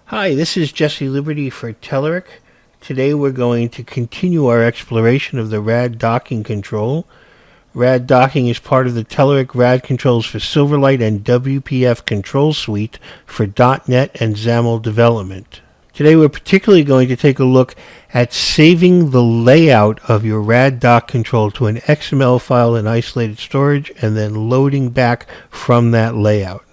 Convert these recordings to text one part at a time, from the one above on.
Hi, this is Jesse Liberty for Telerik. Today we're going to continue our exploration of the RAD docking control. RAD docking is part of the Telerik RAD controls for Silverlight and WPF control suite for .NET and XAML development. Today we're particularly going to take a look at saving the layout of your RAD dock control to an XML file in isolated storage and then loading back from that layout.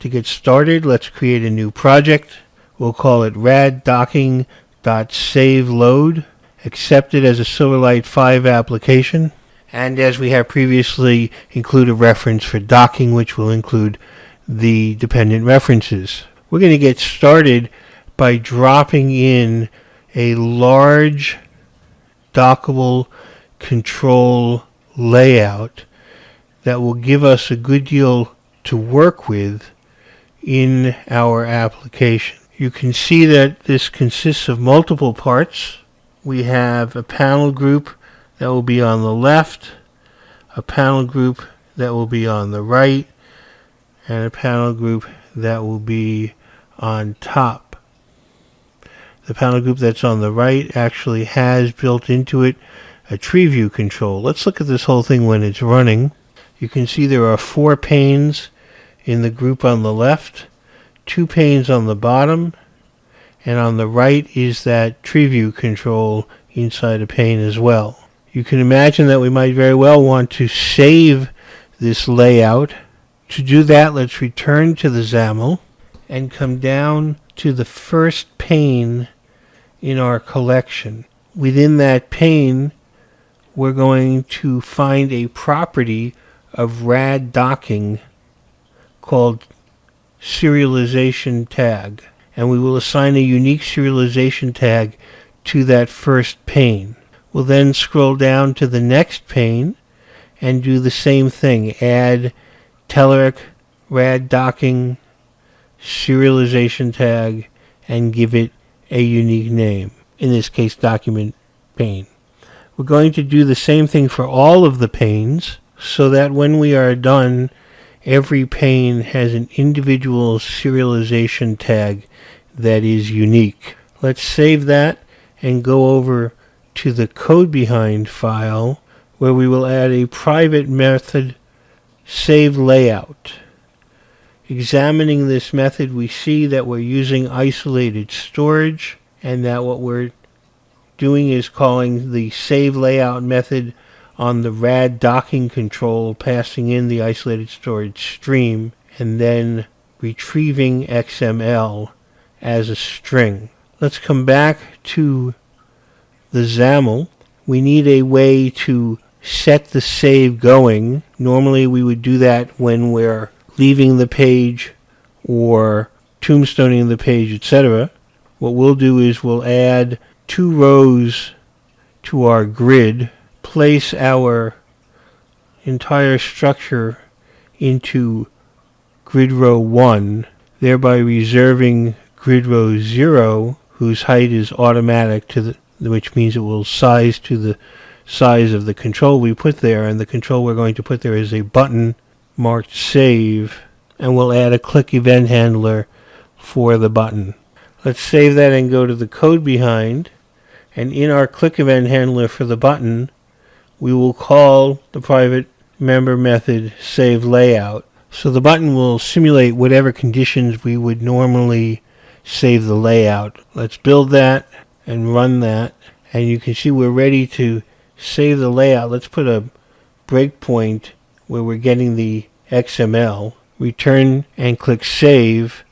To get started, let's create a new project. We'll call it raddocking.saveload, accept it as a Silverlight 5 application, and as we have previously, include a reference for docking, which will include the dependent references. We're going to get started by dropping in a large dockable control layout that will give us a good deal to work with in our application. You can see that this consists of multiple parts. We have a panel group that will be on the left, a panel group that will be on the right, and a panel group that will be on top. The panel group that's on the right actually has built into it a tree view control. Let's look at this whole thing when it's running. You can see there are 4 panes in the group on the left, 2 panes on the bottom, and on the right is that tree view control inside a pane as well. You can imagine that we might very well want to save this layout. To do that, let's return to the XAML and come down to the first pane in our collection. Within that pane, we're going to find a property of RAD docking called serialization tag, and we will assign a unique serialization tag to that first pane. We'll then scroll down to the next pane and do the same thing. Add Telerik RAD docking serialization tag and give it a unique name, in this case document pane. We're going to do the same thing for all of the panes so that when we are done, every pane has an individual serialization tag that is unique. Let's save that and go over to the code behind file, where we will add a private method, save layout. Examining this method, we see that we're using isolated storage and that what we're doing is calling the save layout method on the RAD docking control, passing in the isolated storage stream, and then retrieving XML as a string. Let's come back to the XAML. We need a way to set the save going. Normally we would do that when we're leaving the page or tombstoning the page, etc. What we'll do is we'll add 2 rows to our grid, place our entire structure into grid row 1, thereby reserving grid row 0, whose height is automatic, which means it will size to the size of the control we put there, and the control we're going to put there is a button marked save, and we'll add a click event handler for the button. Let's save that and go to the code behind, and in our click event handler for the button, we will call the private member method save layout. So the button will simulate whatever conditions we would normally save the layout. Let's build that and run that, and you can see we're ready to save the layout. Let's put a breakpoint where we're getting the XML. Return and click save,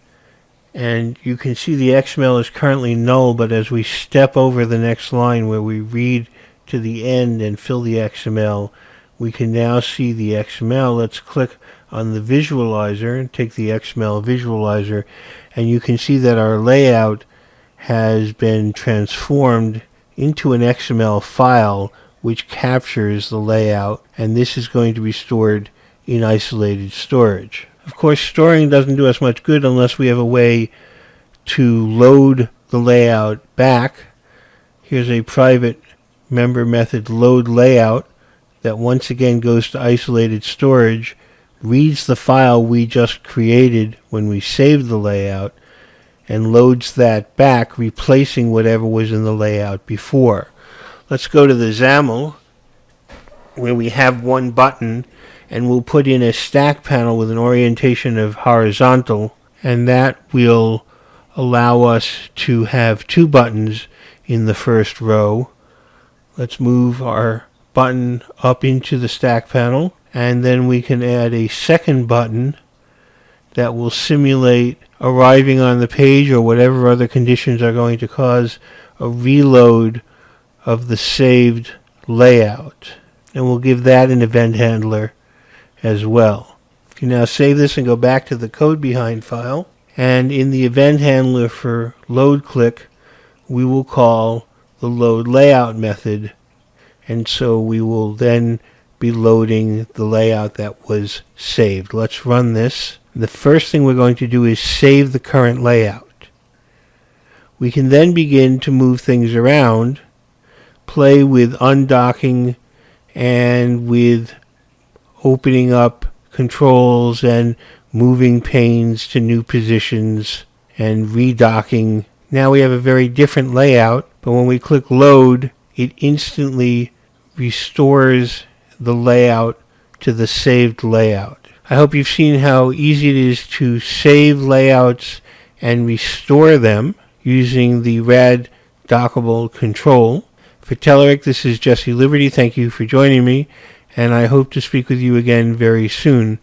and you can see the XML is currently null, but as we step over the next line where we read to the end and fill the XML, we can now see the XML. Let's click on the visualizer and take the XML visualizer, and you can see that our layout has been transformed into an XML file which captures the layout, and this is going to be stored in isolated storage. Of course, storing doesn't do us much good unless we have a way to load the layout back. Here's a private member method load layout that once again goes to isolated storage, reads the file we just created when we saved the layout, and loads that back, replacing whatever was in the layout before. Let's go to the XAML where we have one button, and we'll put in a stack panel with an orientation of horizontal, and that will allow us to have two buttons in the first row. Let's move our button up into the stack panel, and then we can add a second button that will simulate arriving on the page or whatever other conditions are going to cause a reload of the saved layout. And we'll give that an event handler as well. You can now save this and go back to the code behind file. And in the event handler for load click, we will call the load layout method. And so we will then be loading the layout that was saved. Let's run this. The first thing we're going to do is save the current layout. We can then begin to move things around, play with undocking and with opening up controls and moving panes to new positions and redocking. Now we have a very different layout, but when we click load, it instantly restores the layout to the saved layout. I hope you've seen how easy it is to save layouts and restore them using the rad dockable control. For Telerik, this is Jesse Liberty. Thank you for joining me, and I hope to speak with you again very soon